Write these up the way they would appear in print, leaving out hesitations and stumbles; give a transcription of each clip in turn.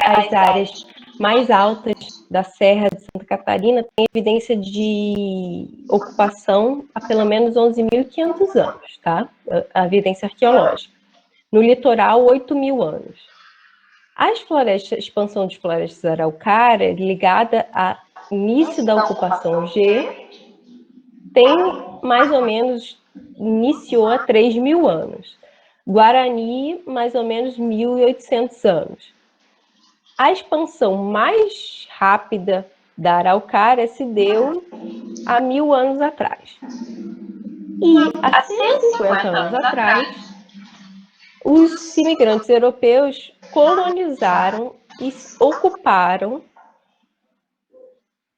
as áreas mais altas da Serra de Santa Catarina têm evidência de ocupação há pelo menos 11.500 anos, tá? A evidência arqueológica. No litoral, 8.000 anos. A expansão de florestas araucárias, ligada ao início da ocupação G, tem mais ou menos, iniciou há 3.000 anos. Guarani, mais ou menos 1.800 anos. A expansão mais rápida da araucária se deu há 1.000 anos atrás. E há 150 anos atrás, os imigrantes europeus colonizaram e ocuparam,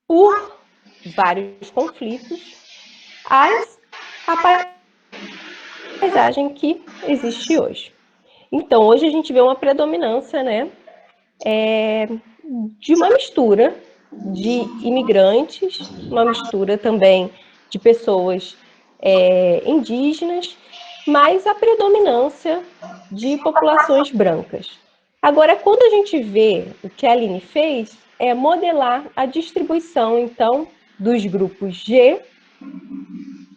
por vários conflitos, a paisagem que existe hoje. Então, hoje a gente vê uma predominância, né, de uma mistura de imigrantes, uma mistura também de pessoas indígenas, mas a predominância de populações brancas. Agora, quando a gente vê o que a Aline fez, é modelar a distribuição, então, dos grupos G,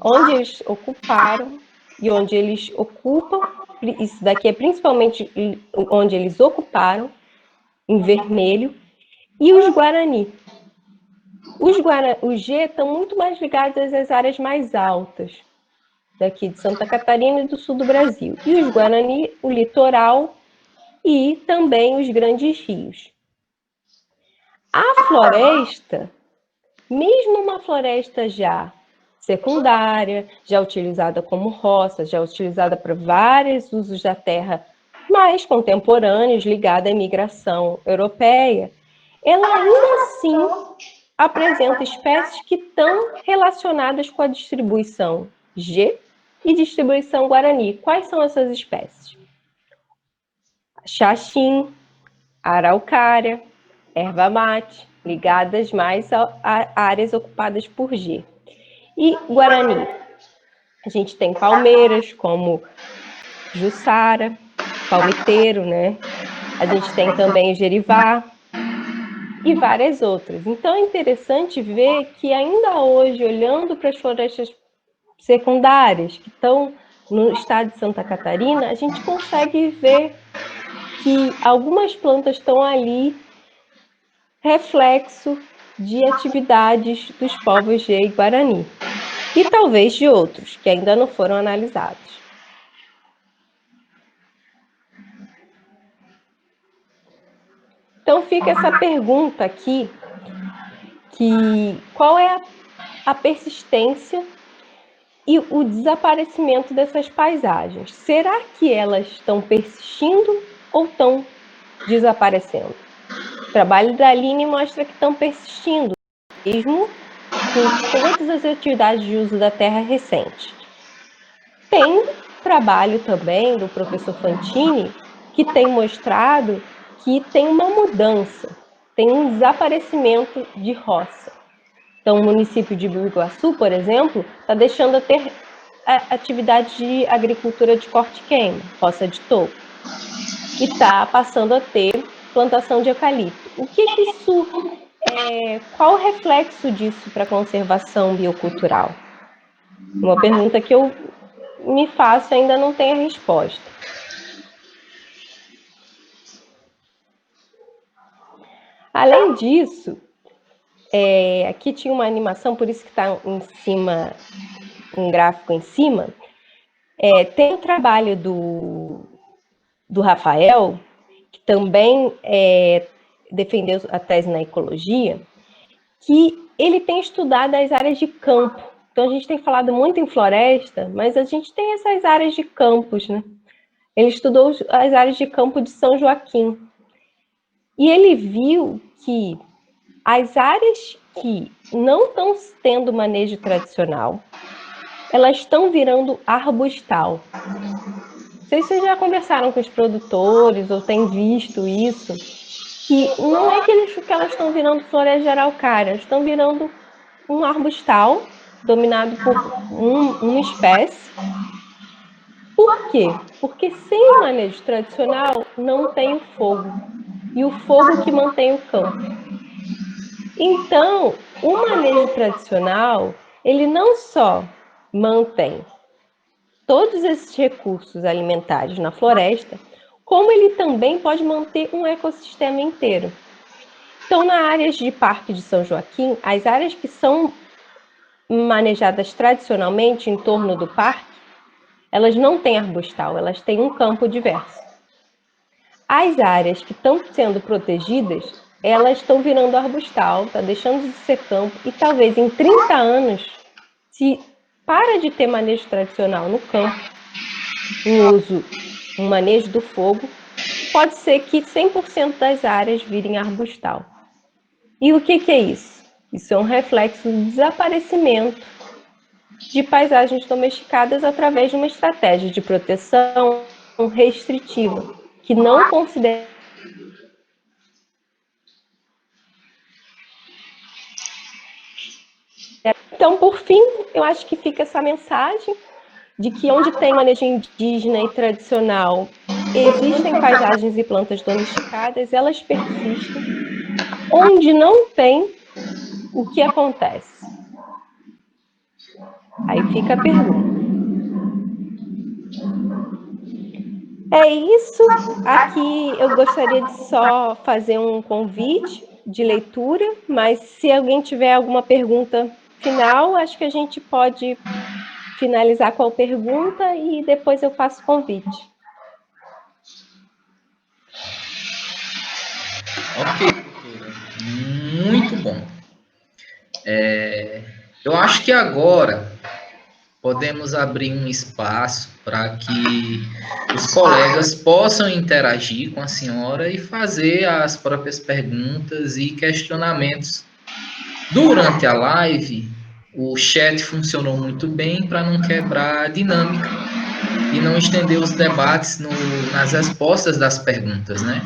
onde eles ocuparam e onde eles ocupam, isso daqui é principalmente onde eles ocuparam, em vermelho, e os Guarani. Os G estão muito mais ligados às áreas mais altas, daqui de Santa Catarina e do sul do Brasil. E os Guarani, o litoral e também os grandes rios. A floresta, mesmo uma floresta já secundária, já utilizada como roça, já utilizada para vários usos da terra mais contemporâneos, ligada à imigração europeia, ela ainda assim apresenta espécies que estão relacionadas com a distribuição G e distribuição Guarani. Quais são essas espécies? Xaxim, araucária, erva mate, ligadas mais a áreas ocupadas por G. E Guarani? A gente tem palmeiras, como Jussara, palmiteiro, né? A gente tem também o Jerivá e várias outras. Então é interessante ver que ainda hoje, olhando para as florestas secundárias que estão no estado de Santa Catarina, a gente consegue ver que algumas plantas estão ali reflexo de atividades dos povos G e Guarani, e talvez de outros que ainda não foram analisados. Então fica essa pergunta aqui, qual é a persistência e o desaparecimento dessas paisagens? Será que elas estão persistindo ou estão desaparecendo? O trabalho da Aline mostra que estão persistindo, mesmo com todas as atividades de uso da terra recente. Tem trabalho também do professor Fantini, que tem mostrado que tem uma mudança, tem um desaparecimento de roça. Então, o município de Biguaçu, por exemplo, está deixando de ter atividade de agricultura de corte-queima, roça de toco, e está passando a ter plantação de eucalipto. O que isso qual o reflexo disso para a conservação biocultural? Uma pergunta que eu me faço e ainda não tenho a resposta. Além disso, aqui tinha uma animação, por isso que está em cima, um gráfico em cima. Tem o trabalho do Rafael, que também defendeu a tese na ecologia, que ele tem estudado as áreas de campo. Então, a gente tem falado muito em floresta, mas a gente tem essas áreas de campos, né? Ele estudou as áreas de campo de São Joaquim. E ele viu que as áreas que não estão tendo manejo tradicional, elas estão virando arbustal. Não sei se vocês já conversaram com os produtores ou têm visto isso, que não é que elas estão virando florestas de araucária, elas estão virando um arbustal dominado por uma espécie. Por quê? Porque sem o manejo tradicional não tem o fogo. e o fogo que mantém o campo. Então, o manejo tradicional, ele não só mantém todos esses recursos alimentares na floresta, como ele também pode manter um ecossistema inteiro. Então, na área de Parque de São Joaquim, as áreas que são manejadas tradicionalmente em torno do parque, elas não têm arbustal, elas têm um campo diverso. As áreas que estão sendo protegidas, elas estão virando arbustal, está deixando de ser campo, e talvez em 30 anos, se para de ter manejo tradicional no campo, um manejo do fogo, pode ser que 100% das áreas virem arbustal. E o que é isso? Isso é um reflexo do desaparecimento de paisagens domesticadas através de uma estratégia de proteção restritiva, que não considera. Então, por fim, eu acho que fica essa mensagem de que onde tem manejo indígena e tradicional, existem paisagens e plantas domesticadas, elas persistem. Onde não tem, o que acontece? Aí fica a pergunta. É isso. Aqui eu gostaria de só fazer um convite de leitura, mas se alguém tiver alguma pergunta final, acho que a gente pode finalizar com a pergunta e depois eu faço o convite. Ok, doutora. Muito bom. Eu acho que agora podemos abrir um espaço para que os colegas possam interagir com a senhora e fazer as próprias perguntas e questionamentos. Durante a live, o chat funcionou muito bem para não quebrar a dinâmica e não estender os debates nas respostas das perguntas, né?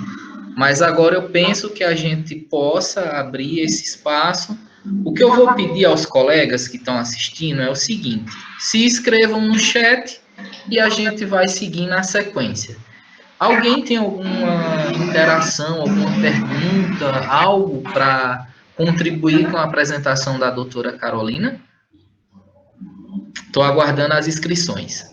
Mas agora eu penso que a gente possa abrir esse espaço. O que eu vou pedir aos colegas que estão assistindo é o seguinte: se inscrevam no chat e a gente vai seguir na sequência. Alguém tem alguma interação, alguma pergunta, algo para contribuir com a apresentação da doutora Carolina? Estou aguardando as inscrições.